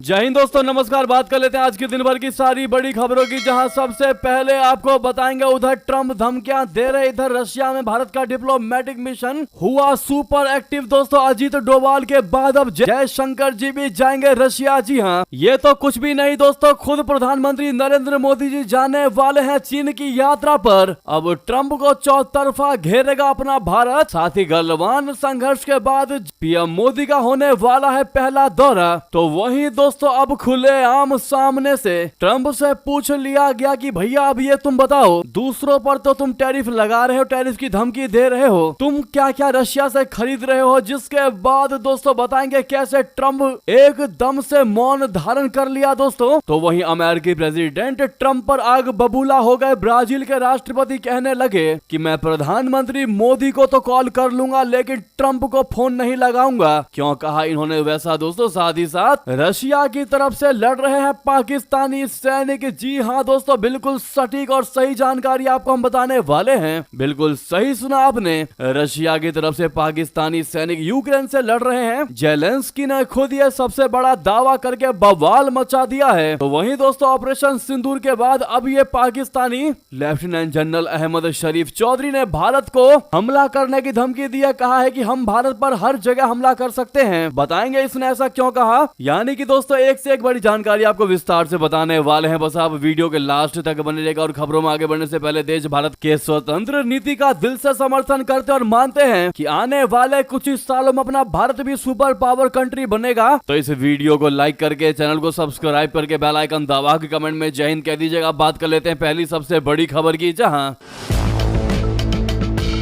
जय हिंद दोस्तों, नमस्कार। बात कर लेते हैं आज के दिन भर की सारी बड़ी खबरों की, जहां सबसे पहले आपको बताएंगे उधर ट्रंप धमकियां दे रहे, इधर रशिया में भारत का डिप्लोमेटिक मिशन हुआ सुपर एक्टिव। दोस्तों अजीत डोभाल के बाद अब जयशंकर जी भी जाएंगे रशिया। जी हाँ, ये तो कुछ भी नहीं दोस्तों, खुद प्रधानमंत्री नरेंद्र मोदी जी जाने वाले हैं चीन की यात्रा पर। अब ट्रंप को चौतरफा घेरेगा अपना भारत। साथ ही गलवान संघर्ष के बाद पीएम मोदी का होने वाला है पहला दौरा। तो वहीं दोस्तों अब खुले आम सामने से ट्रंप से पूछ लिया गया कि भैया अब ये तुम बताओ, दूसरों पर तो तुम टैरिफ लगा रहे हो, टैरिफ की धमकी दे रहे हो, तुम क्या क्या रशिया से खरीद रहे हो। जिसके बाद दोस्तों बताएंगे कैसे ट्रंप एकदम से मौन धारण कर लिया दोस्तों। तो वहीं अमेरिकी प्रेसिडेंट ट्रंप पर आग बबूला हो गए। ब्राजील के राष्ट्रपति कहने लगे कि मैं प्रधानमंत्री मोदी को तो कॉल कर लूंगा लेकिन ट्रंप को फोन नहीं लगाऊंगा। क्यों कहा इन्होंने वैसा दोस्तों? साथ ही साथ रशिया की तरफ से लड़ रहे हैं पाकिस्तानी सैनिक। जी हाँ दोस्तों, बिल्कुल सटीक और सही जानकारी आपको हम बताने वाले हैं। बिल्कुल सही सुना आपने, रशिया की तरफ से पाकिस्तानी सैनिक यूक्रेन से लड़ रहे हैं। जेलेंस्की ने खुद ये सबसे बड़ा दावा करके बवाल मचा दिया है। तो वहीं दोस्तों ऑपरेशन सिंदूर के बाद अब ये पाकिस्तानी लेफ्टिनेंट जनरल अहमद शरीफ चौधरी ने भारत को हमला करने की धमकी दी है। कहा है कि हम भारत पर हर जगह हमला कर सकते हैं। बताएंगे इसने ऐसा क्यों कहा। यानी कि दोस्तों एक से एक बड़ी जानकारी आपको विस्तार से बताने वाले हैं। बस आप वीडियो के लास्ट तक बने रहेगा। और खबरों में आगे बढ़ने से पहले देश भारत के स्वतंत्र नीति का दिल से समर्थन करते और मानते हैं कि आने वाले कुछ ही सालों में अपना भारत भी सुपर पावर कंट्री बनेगा। तो इस वीडियो को लाइक करके, चैनल को सब्सक्राइब करके, बेल आइकन दबा के कमेंट में जय हिंद कह दीजिएगा। बात कर लेते हैं पहली सबसे बड़ी खबर की, जहां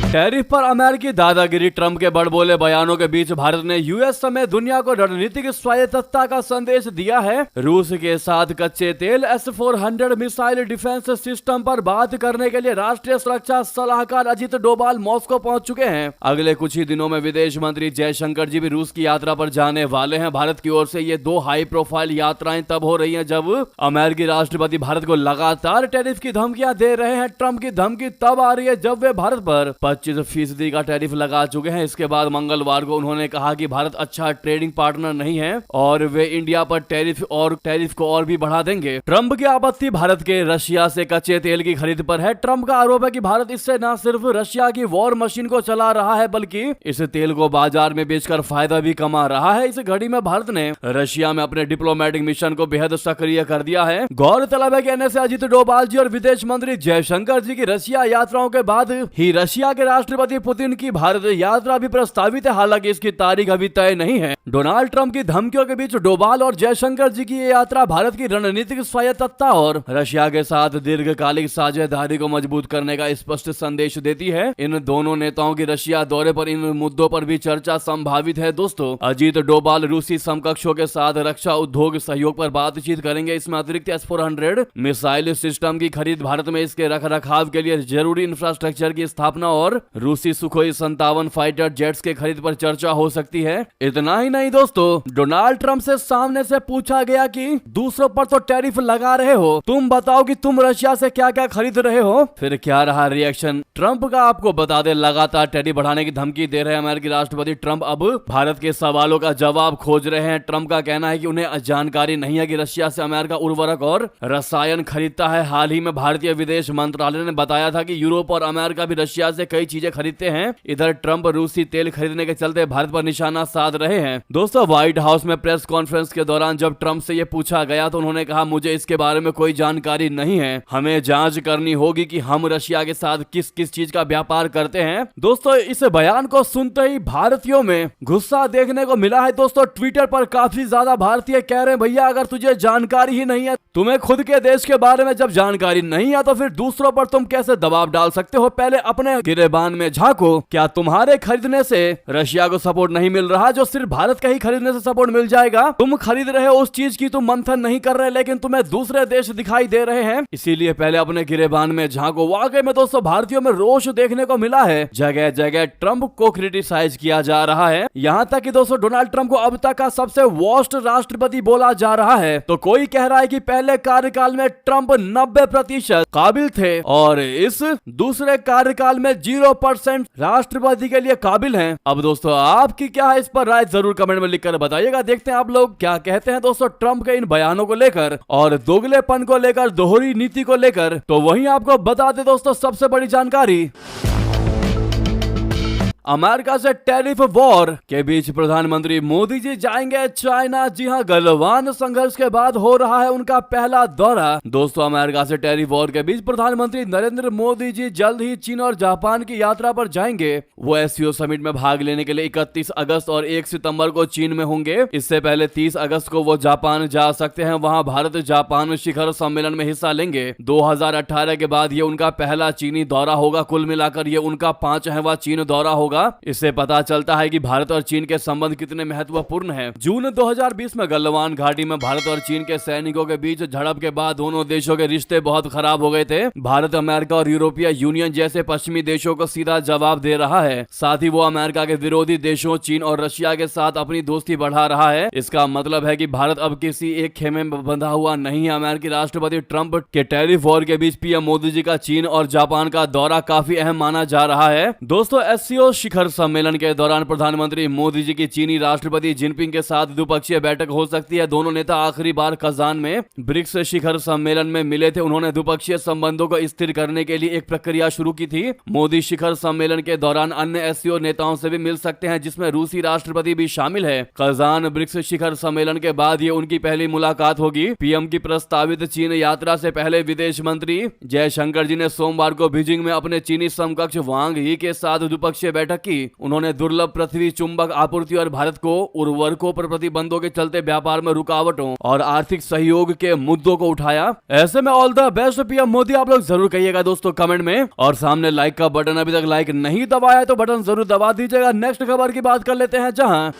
टैरिफ पर अमेरिकी दादागिरी, ट्रंप के बड़बोले बयानों के बीच भारत ने यूएस समेत दुनिया को रणनीतिक स्वायत्तता का संदेश दिया है। रूस के साथ कच्चे तेल S-400 मिसाइल डिफेंस सिस्टम पर बात करने के लिए राष्ट्रीय सुरक्षा सलाहकार अजीत डोभाल मॉस्को पहुंच चुके हैं। अगले कुछ ही दिनों में विदेश मंत्री जयशंकर जी भी रूस की यात्रा पर जाने वाले हैं। भारत की ओर से ये दो हाई प्रोफाइल यात्राएं तब हो रही हैं जब अमेरिकी राष्ट्रपति भारत को लगातार टैरिफ की धमकियां दे रहे हैं। ट्रंप की धमकी तब आ रही है जब वे भारत पर 25% का टैरिफ लगा चुके हैं। इसके बाद मंगलवार को उन्होंने कहा कि भारत अच्छा ट्रेडिंग पार्टनर नहीं है और वे इंडिया पर टैरिफ को और भी बढ़ा देंगे। ट्रंप की आपत्ति भारत के रशिया से कच्चे तेल की खरीद पर है। ट्रंप का आरोप है कि भारत इससे न सिर्फ रशिया की वॉर मशीन को चला रहा है बल्कि इस तेल को बाजार में बेचकर फायदा भी कमा रहा है। इस घड़ी में भारत ने रशिया में अपने डिप्लोमेटिक मिशन को बेहद सक्रिय कर दिया है। गौरतलब है कि एनएस अजीत डोभाल जी और विदेश मंत्री जयशंकर जी की रशिया यात्राओं के बाद ही रशिया के राष्ट्रपति पुतिन की भारत यात्रा भी प्रस्तावित है। हालांकि इसकी तारीख अभी तय नहीं है। डोनाल्ड ट्रंप की धमकियों के बीच डोभाल और जयशंकर जी की ये यात्रा भारत की रणनीतिक स्वायत्तता और रशिया के साथ दीर्घकालिक साझेदारी को मजबूत करने का स्पष्ट संदेश देती है। इन दोनों नेताओं की रशिया दौरे पर इन मुद्दों पर भी चर्चा संभावित है। दोस्तों अजीत डोभाल रूसी समकक्षों के साथ रक्षा उद्योग सहयोग पर बातचीत करेंगे। इसमें अतिरिक्त S-400 मिसाइल सिस्टम की खरीद, भारत में इसके रखरखाव के लिए जरूरी इंफ्रास्ट्रक्चर की स्थापना और रूसी सुखोई 57 फाइटर जेट्स के खरीद पर चर्चा हो सकती है। इतना ही नहीं दोस्तों, डोनाल्ड ट्रंप से सामने से पूछा गया कि दूसरों पर तो टैरिफ लगा रहे हो, तुम बताओ कि तुम रशिया से क्या क्या खरीद रहे हो। फिर क्या रहा रिएक्शन ट्रंप का, आपको बता दे। लगातार टैरिफ बढ़ाने की धमकी दे रहे अमेरिकी राष्ट्रपति ट्रंप अब भारत के सवालों का जवाब खोज रहे हैं। ट्रंप का कहना है कि उन्हें जानकारी नहीं है कि रशिया से अमेरिका उर्वरक और रसायन खरीदता है। हाल ही में भारतीय विदेश मंत्रालय ने बताया था कि यूरोप और अमेरिका भी रशिया से कई चीजें खरीदते हैं। इधर ट्रंप रूसी तेल खरीदने के चलते भारत पर निशाना साध रहे हैं। दोस्तों व्हाइट हाउस में प्रेस कॉन्फ्रेंस के दौरान जब ट्रंप से यह पूछा गया तो उन्होंने कहा, मुझे इसके बारे में कोई जानकारी नहीं है, हमें जांच करनी होगी कि हम रशिया के साथ किस किस चीज का व्यापार करते हैं। दोस्तों इस बयान को सुनते ही भारतीयों में गुस्सा देखने को मिला है। दोस्तों ट्विटर पर काफी ज्यादा भारतीय कह रहे हैं, भैया अगर तुझे जानकारी ही नहीं है, तुम्हें खुद के देश के बारे में जब जानकारी नहीं है तो फिर दूसरों पर तुम कैसे दबाव डाल सकते हो। पहले अपने गिरेबान में झांको, क्या तुम्हारे खरीदने से रशिया को सपोर्ट नहीं मिल रहा जो सिर्फ भारत का ही खरीदने से सपोर्ट मिल जाएगा। तुम खरीद रहे हो उस चीज की, तुम मंथन नहीं कर रहे लेकिन तुम्हें दूसरे देश दिखाई दे रहे हैं। इसीलिए पहले अपने गिरेबान में झांको। वाकई में दोस्तों भारतीयों में रोष देखने को मिला है। जगह जगह ट्रंप को क्रिटिसाइज किया जा रहा है। यहाँ तक कि दोस्तों डोनाल्ड ट्रंप को अब तक का सबसे वर्स्ट राष्ट्रपति बोला जा रहा है। तो कोई कह रहा है कि पहले कार्यकाल में ट्रंप 90% काबिल थे और इस दूसरे कार्यकाल में 0% राष्ट्रपति के लिए काबिल हैं। अब दोस्तों आपकी क्या है इस पर राय, जरूर कमेंट में लिखकर बताइएगा। देखते हैं आप लोग क्या कहते हैं दोस्तों ट्रंप के इन बयानों को लेकर और दोगलेपन को लेकर, दोहरी नीति को लेकर। तो वहीं आपको बता दें दोस्तों सबसे बड़ी जानकारी, अमेरिका से टैरिफ वॉर के बीच प्रधानमंत्री मोदी जी जाएंगे चाइना। जी हां, गलवान संघर्ष के बाद हो रहा है उनका पहला दौरा। दोस्तों अमेरिका से टैरिफ वॉर के बीच प्रधानमंत्री नरेंद्र मोदी जी जल्द ही चीन और जापान की यात्रा पर जाएंगे। वो एससीओ समिट में भाग लेने के लिए 31 अगस्त और 1 सितंबर को चीन में होंगे। इससे पहले 30 अगस्त को वो जापान जा सकते हैं, वहां भारत जापान शिखर सम्मेलन में हिस्सा लेंगे। 2018 के बाद ये उनका पहला चीनी दौरा होगा। कुल मिलाकर ये उनका 5वां चीन दौरा होगा। इससे पता चलता है कि भारत और चीन के संबंध कितने महत्वपूर्ण हैं। जून 2020 में गलवान घाटी में भारत और चीन के सैनिकों के बीच झड़प के बाद दोनों देशों के रिश्ते बहुत खराब हो गए थे। भारत अमेरिका और यूरोपीय यूनियन जैसे पश्चिमी देशों को सीधा जवाब दे रहा है। साथ ही वो अमेरिका के विरोधी देशों चीन और रशिया के साथ अपनी दोस्ती बढ़ा रहा है। इसका मतलब है कि भारत अब किसी एक खेमे में बंधा हुआ नहीं है। अमेरिकी राष्ट्रपति ट्रंप के टैरिफ वॉर के बीच पीएम मोदी जी का चीन और जापान का दौरा काफी अहम माना जा रहा है। दोस्तों एससीओ शिखर सम्मेलन के दौरान प्रधानमंत्री मोदी जी की चीनी राष्ट्रपति जिनपिंग के साथ द्विपक्षीय बैठक हो सकती है। दोनों नेता आखिरी बार कजान में ब्रिक्स शिखर सम्मेलन में मिले थे। उन्होंने द्विपक्षीय संबंधों को स्थिर करने के लिए एक प्रक्रिया शुरू की थी। मोदी शिखर सम्मेलन के दौरान अन्य एससीओ नेताओं से भी मिल सकते हैं, जिसमें रूसी राष्ट्रपति भी शामिल है। कजान ब्रिक्स शिखर सम्मेलन के बाद ये उनकी पहली मुलाकात होगी। पीएम की प्रस्तावित चीन यात्रा से पहले विदेश मंत्री जयशंकर जी ने सोमवार को बीजिंग में अपने चीनी समकक्ष वांग ही के साथ द्विपक्षीय बैठक की। उन्होंने दुर्लभ पृथ्वी चुंबक आपूर्ति और भारत को उर्वरकों पर प्रतिबंधों के चलते व्यापार में रुकावटों और आर्थिक सहयोग के मुद्दों को उठाया। ऐसे में all the best PM Modi आप लोग जरूर कहिएगा दोस्तों कमेंट में। और सामने लाइक का बटन अभी तक लाइक नहीं दबाया है तो बटन जरूर दबा दीजिएगा। नेक्स्ट खबर की बात कर लेते हैं, जहां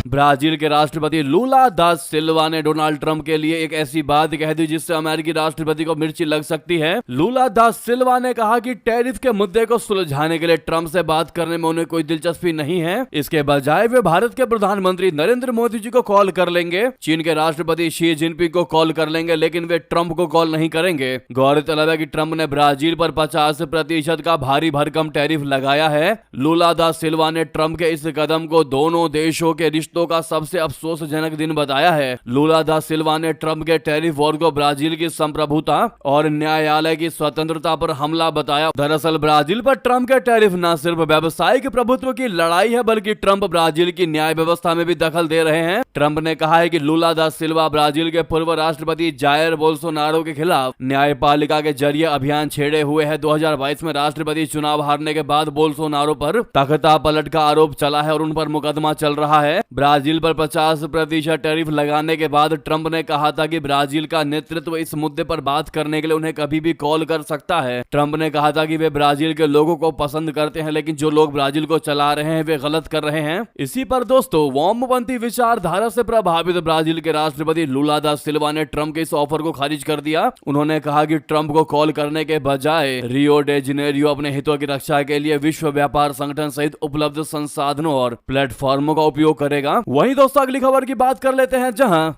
ब्राजील के राष्ट्रपति लूला दा सिल्वा ने डोनाल्ड ट्रंप के लिए एक ऐसी बात कह दी जिससे अमेरिकी राष्ट्रपति को मिर्ची लग सकती है। लूला दा सिल्वा ने कहा कि टैरिफ के मुद्दे को सुलझाने के लिए ट्रंप से बात करने में उन्हें कोई दिलचस्पी नहीं है। इसके बजाय वे भारत के प्रधानमंत्री नरेंद्र मोदी जी को कॉल कर लेंगे, चीन के राष्ट्रपति शी जिनपिंग को कॉल कर लेंगे, लेकिन वे ट्रंप को कॉल नहीं करेंगे। गौरतलब है कि ट्रंप ने ब्राजील पर 50% का भारी भरकम टैरिफ लगाया है। लूला दा सिल्वा ने ट्रंप के इस कदम को दोनों देशों के रिश्तों का सबसे अफसोसजनक दिन बताया है। लूला दा सिल्वा ने ट्रंप के टैरिफ वॉर को ब्राजील की संप्रभुता और न्यायालय की स्वतंत्रता पर हमला बताया। दरअसल ब्राजील पर ट्रंप के टैरिफ न सिर्फ व्यावसायिक प्रभुत्व की लड़ाई है, बल्कि ट्रंप ब्राजील की न्याय व्यवस्था में भी दखल दे रहे हैं। ट्रंप ने कहा है कि लूला दा सिल्वा ब्राजील के पूर्व राष्ट्रपति जायर बोल्सोनारो के खिलाफ न्यायपालिका के जरिए अभियान छेड़े हुए है। 2022 में राष्ट्रपति चुनाव हारने के बाद बोल्सोनारो पर तख्ता पलट का आरोप चला है और उन पर मुकदमा चल रहा है। ब्राजील पर 50% टैरिफ लगाने के बाद ट्रंप ने कहा था कि ब्राजील का नेतृत्व इस मुद्दे पर बात करने के लिए उन्हें कभी भी कॉल कर सकता है। ट्रंप ने कहा था कि वे ब्राजील के लोगों को पसंद करते हैं, लेकिन जो लोग ब्राजील को चला रहे हैं वे गलत कर रहे हैं। इसी पर दोस्तों वामपंथी विचारधारा से प्रभावित ब्राजील के राष्ट्रपति लूला दा सिल्वा ने ट्रंप के इस ऑफर को खारिज कर दिया। उन्होंने कहा कि ट्रंप को कॉल करने के बजाय रियो डे जनेरियो अपने हितों की रक्षा के लिए विश्व व्यापार संगठन सहित उपलब्ध संसाधनों और प्लेटफॉर्मों का उपयोग करेगा। वहीं दोस्तों अगली खबर की बात कर लेते हैं, जहां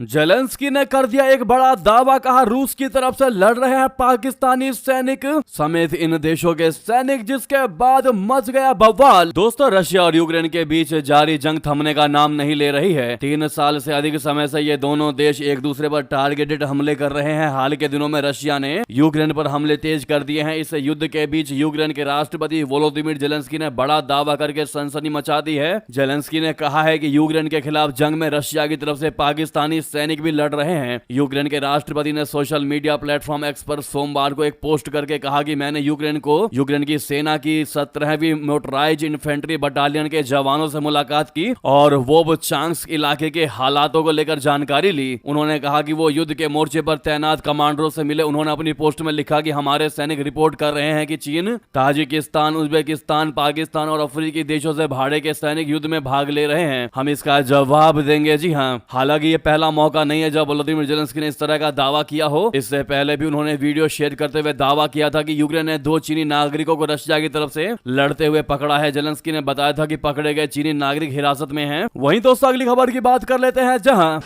जेलेंस्की ने कर दिया एक बड़ा दावा। कहा रूस की तरफ से लड़ रहे हैं पाकिस्तानी सैनिक समेत इन देशों के सैनिक, जिसके बाद मच गया बवाल। दोस्तों रशिया और यूक्रेन के बीच जारी जंग थमने का नाम नहीं ले रही है। 3 साल से अधिक समय से ये दोनों देश एक दूसरे पर टारगेटेड हमले कर रहे हैं। हाल के दिनों में रशिया ने यूक्रेन पर हमले तेज कर दिए हैं। इस युद्ध के बीच यूक्रेन के राष्ट्रपति वोलोदिमीर जेलेंस्की ने बड़ा दावा करके सनसनी मचा दी है। जेलेंस्की ने कहा है कि यूक्रेन के खिलाफ जंग में रशिया की तरफ से पाकिस्तानी सैनिक भी लड़ रहे हैं। यूक्रेन के राष्ट्रपति ने सोशल मीडिया प्लेटफॉर्म एक्स पर सोमवार को एक पोस्ट करके कहा कि मैंने यूक्रेन की सेना की 17वीं मोटराइज इन्फेंट्री बटालियन के जवानों से मुलाकात की और वोबचांस्क इलाके के हालातों को लेकर जानकारी ली। उन्होंने कहा कि वो युद्ध के मोर्चे पर तैनात कमांडरों से मिले। उन्होंने अपनी पोस्ट में लिखा कि हमारे सैनिक रिपोर्ट कर रहे हैं कि चीन, ताजिकिस्तान, उज्बेकिस्तान, पाकिस्तान और अफ्रीकी देशों से भाड़े के सैनिक युद्ध में भाग ले रहे हैं। हम इसका जवाब देंगे। जी हाँ, हालांकि ये पहला मौका नहीं है जब वोलोदिमीर जेलेंस्की ने इस तरह का दावा किया हो। इससे पहले भी उन्होंने वीडियो शेयर करते हुए दावा किया था कि यूक्रेन ने 2 चीनी नागरिकों को रशिया की तरफ से लड़ते हुए पकड़ा है। जेलेंस्की ने बताया था कि पकड़े गए चीनी नागरिक हिरासत में हैं। वहीं दोस्तों अगली खबर की बात कर लेते हैं, जहां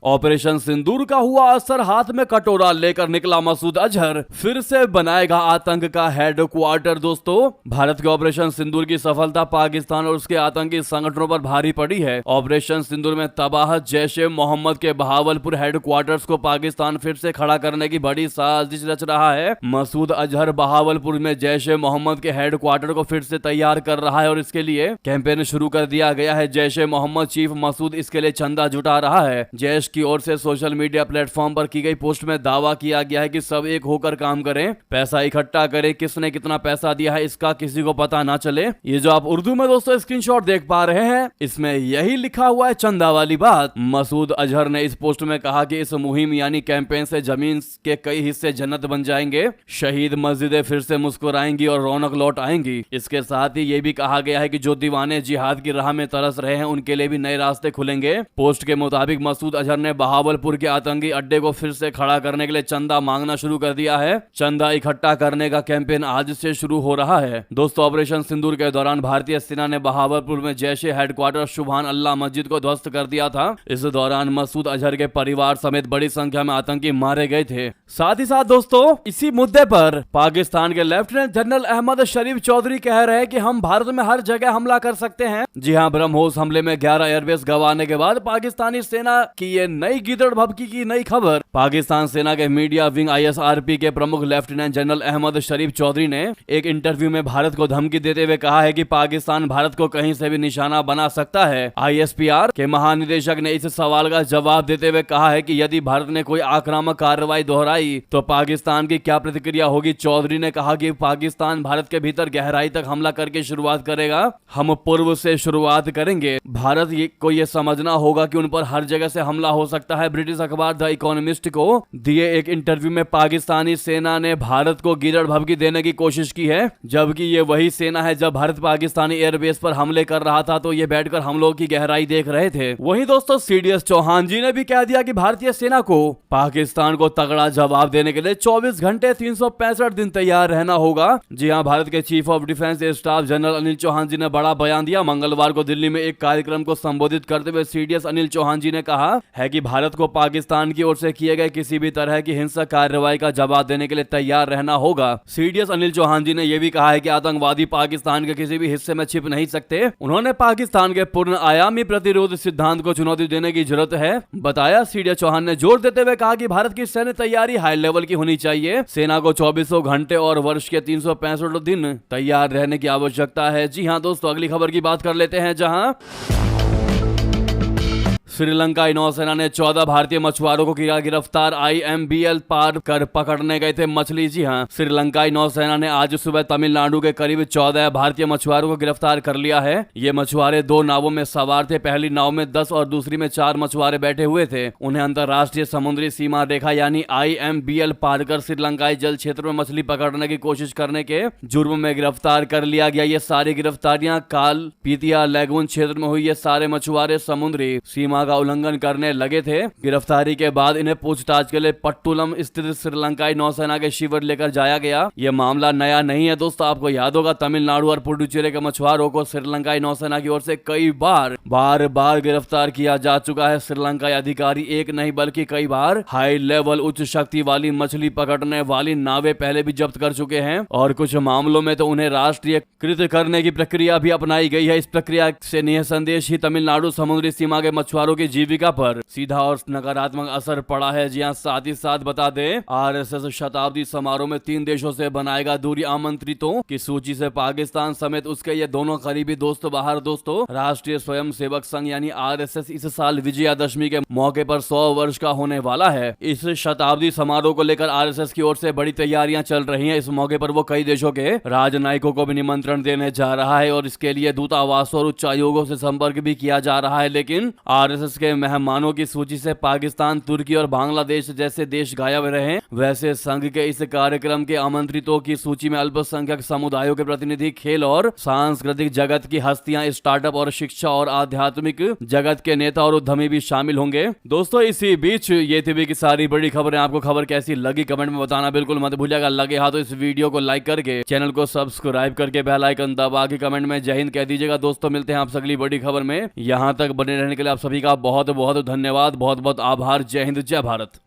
ऑपरेशन सिंदूर का हुआ असर, हाथ में कटोरा लेकर निकला मसूद अजहर, फिर से बनाएगा आतंक का हेडक्वार्टर। दोस्तों, भारत के ऑपरेशन सिंदूर की सफलता पाकिस्तान और उसके आतंकी संगठनों पर भारी पड़ी है। ऑपरेशन सिंदूर में तबाह जैश ए मोहम्मद के बहावलपुर हेडक्वार्टर्स को पाकिस्तान फिर से खड़ा करने की बड़ी साजिश रच रहा है। मसूद अजहर बहावलपुर में जैश ए मोहम्मद के हेडक्वार्टर को फिर से तैयार कर रहा है और इसके लिए कैंपेन शुरू कर दिया गया है। जैश ए मोहम्मद चीफ मसूद इसके लिए चंदा जुटा रहा है। जैश की ओर से सोशल मीडिया प्लेटफॉर्म पर की गई पोस्ट में दावा किया गया है कि सब एक होकर काम करें, पैसा इकट्ठा करें, किसने कितना पैसा दिया है इसका किसी को पता ना चले। ये जो आप उर्दू में दोस्तों स्क्रीनशॉट देख पा रहे हैं, इसमें यही लिखा हुआ है चंदा वाली बात। मसूद अजहर ने इस पोस्ट में कहा कि इस मुहिम यानी कैंपेन से जमीन के कई हिस्से जन्नत बन जाएंगे, शहीद मस्जिदें फिर से मुस्कुराएंगी और रौनक लौट आएंगी। इसके साथ ही ये भी कहा गया है कि जो दीवाने जिहाद की राह में तरस रहे हैं उनके लिए भी नए रास्ते खुलेंगे। पोस्ट के मुताबिक मसूद अजहर ने बहावलपुर के आतंकी अड्डे को फिर से खड़ा करने के लिए चंदा मांगना शुरू कर दिया है। चंदा इकट्ठा करने का कैंपेन आज से शुरू हो रहा है। दोस्तों, ऑपरेशन सिंदूर के दौरान भारतीय सेना ने बहावलपुर में जैश ए हेडक्वार्टर सुभान अल्लाह मस्जिद को ध्वस्त कर दिया था। इस दौरान मसूद अजहर के परिवार समेत बड़ी संख्या में आतंकी मारे गए थे। साथ ही साथ दोस्तों, इसी मुद्दे पर पाकिस्तान के लेफ्टिनेंट जनरल अहमद शरीफ चौधरी कह रहे हैं कि हम भारत में हर जगह हमला कर सकते हैं। जी हां, ब्रह्मोस हमले में 11 एयरबेस गंवाने के बाद पाकिस्तानी सेना की ये नई गिदड़ भभकी की नई खबर। पाकिस्तान सेना के मीडिया विंग ISRP के प्रमुख लेफ्टिनेंट जनरल अहमद शरीफ चौधरी ने एक इंटरव्यू में भारत को धमकी देते हुए कहा है कि पाकिस्तान भारत को कहीं से भी निशाना बना सकता है। ISPR के महानिदेशक ने इस सवाल का जवाब देते हुए कहा है कि यदि भारत ने कोई आक्रामक कार्रवाई दोहराई तो पाकिस्तान की क्या प्रतिक्रिया होगी। चौधरी ने कहा कि पाकिस्तान भारत के भीतर गहराई तक हमला करके शुरुआत करेगा, हम पूर्व से शुरुआत करेंगे। भारत को यह समझना होगा कि उन पर हर जगह से हमला हो सकता है। ब्रिटिश अखबार द इकोनॉमिस्ट को दिए एक इंटरव्यू में पाकिस्तानी सेना ने भारत को गिरड़ भभकी देने की कोशिश की है, जबकि ये वही सेना है जब भारत पाकिस्तानी एयरबेस पर हमले कर रहा था तो ये बैठकर हमलों की गहराई देख रहे थे। वहीं दोस्तों, CDS चौहान जी ने भी कह दिया कि भारतीय सेना को पाकिस्तान को तगड़ा जवाब देने के लिए 24 घंटे 365 दिन तैयार रहना होगा। जी हां, भारत के chief of defence staff general Anil Chauhan ji ने बड़ा बयान दिया। मंगलवार को दिल्ली में एक कार्यक्रम को संबोधित करते हुए CDS अनिल चौहान जी ने कहा है कि भारत को पाकिस्तान की ओर से किए गए किसी भी तरह की हिंसक कार्रवाई का जवाब देने के लिए तैयार रहना होगा। CDS अनिल चौहान जी ने यह भी कहा है कि आतंकवादी पाकिस्तान के किसी भी हिस्से में छिप नहीं सकते। उन्होंने पाकिस्तान के पूर्ण आयामी प्रतिरोध सिद्धांत को चुनौती देने की जरूरत है बताया। CDS चौहान ने जोर देते हुए कहा कि भारत की सैन्य तैयारी हाई लेवल की होनी चाहिए। सेना को 24 घंटे और वर्ष के 365 दिन तैयार रहने की आवश्यकता है। जी हां दोस्तों, अगली खबर की बात कर लेते हैं, जहां श्रीलंकाई नौसेना ने 14 भारतीय मछुआरों को किया गिरफ्तार। IMBL पार कर पकड़ने गए थे मछली। जी हां, श्रीलंकाई नौसेना ने आज सुबह तमिलनाडु के करीब 14 भारतीय मछुआरों को गिरफ्तार कर लिया है। ये मछुआरे 2 नावों में सवार थे। पहली नाव में 10 और दूसरी में 4 मछुआरे बैठे हुए थे। उन्हें अंतर्राष्ट्रीय समुद्री सीमा रेखा यानी IMBL पार कर श्रीलंकाई जल क्षेत्र में मछली पकड़ने की कोशिश करने के जुर्म में गिरफ्तार कर लिया गया। ये सारी गिरफ्तारियां काल पीतिया लैगून क्षेत्र में हुई। ये सारे मछुआरे समुद्री सीमा का उल्लंघन करने लगे थे। गिरफ्तारी के बाद इन्हें पूछताछ के लिए पट्टुलम स्थित श्रीलंकाई नौसेना के शिविर लेकर जाया गया। यह मामला नया नहीं है दोस्तों, आपको याद होगा तमिलनाडु और पुडुचेरी के मछुआरों को श्रीलंकाई नौसेना की ओर से कई बार गिरफ्तार किया जा चुका है। श्रीलंकाई अधिकारी एक नहीं बल्कि कई बार हाई लेवल उच्च शक्ति वाली मछली पकड़ने वाली नावें पहले भी जब्त कर चुके हैं और कुछ मामलों में तो उन्हें राष्ट्रीयकृत करने की प्रक्रिया भी अपनाई गई है। इस प्रक्रिया से निसंदेह ही तमिलनाडु समुद्री सीमा के मछुआरों की जीविका पर सीधा और नकारात्मक असर पड़ा है। जी हां, साथ ही साथ बता दें, RSS शताब्दी समारोह में 3 देशों से बनाएगा दूरी आमंत्रितों की सूची से पाकिस्तान समेत उसके ये दोनों करीबी दोस्त बाहर। दोस्तों, राष्ट्रीय स्वयं सेवक संघ यानी RSS इस साल विजयादशमी के मौके पर 100 वर्ष का होने वाला है। इस शताब्दी समारोह को लेकर RSS की ओर से बड़ी तैयारियां चल रही हैं। इस मौके पर वो कई देशों के राजनयिकों को भी निमंत्रण देने जा रहा है और इसके लिए दूतावासों और उच्चायोगों से संपर्क भी किया जा रहा है। लेकिन RSS के मेहमानों की सूची से पाकिस्तान, तुर्की और बांग्लादेश जैसे देश गायब रहे। वैसे संघ के इस कार्यक्रम के आमंत्रितों की सूची में अल्पसंख्यक समुदायों के प्रतिनिधि, खेल और सांस्कृतिक जगत की हस्तियां, स्टार्टअप और शिक्षा और आध्यात्मिक जगत के नेता और उद्यमी भी शामिल होंगे। दोस्तों, इसी बीच ये थी की सारी बड़ी खबरें। आपको खबर कैसी लगी कमेंट में बताना बिल्कुल मत भूलिएगा। लगे हाथ तो इस वीडियो को लाइक करके चैनल को सब्सक्राइब करके बेल आइकन दबा के कमेंट में जय हिंद कह दीजिएगा। दोस्तों, मिलते हैं आप अगली बड़ी खबर में। यहाँ तक बने रहने के लिए आप सभी का बहुत बहुत धन्यवाद, बहुत बहुत आभार। जय हिंद, जय भारत।